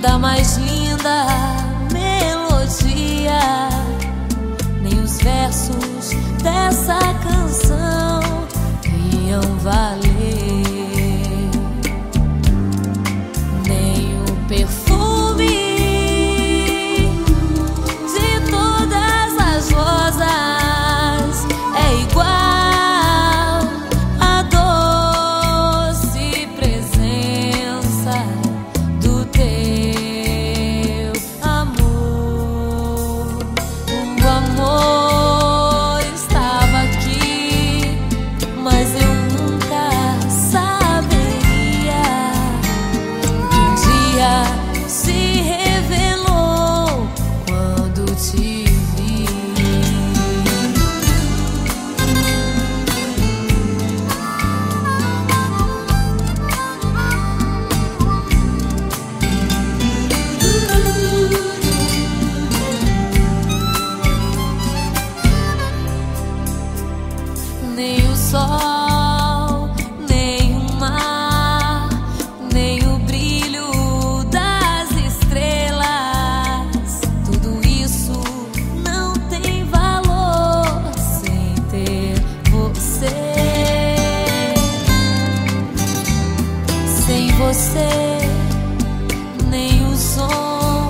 da mais linda melodia, nem os versos dessa canção iam valer, nem o perfume de todas as rosas é igual à doce presença do teu amor. O amor estava aqui, mas eu nunca saberia que um dia se revelou quando te vi. Nem o sol, nem o mar, nem o brilho das estrelas, tudo isso não tem valor sem ter você. Sem você, nem o som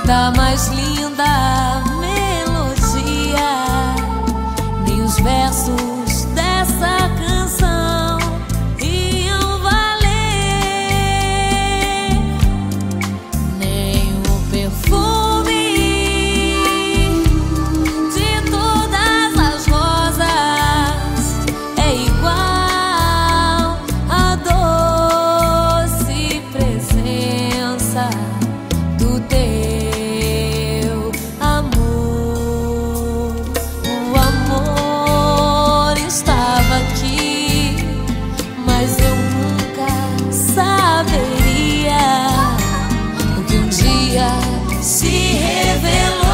da mais linda melodia, nem os versos dessa canção iam valer, nem o perfume de todas as rosas é igual à doce presença do teu amor. O amor estava aqui, mas eu nunca saberia o que um dia se revelou.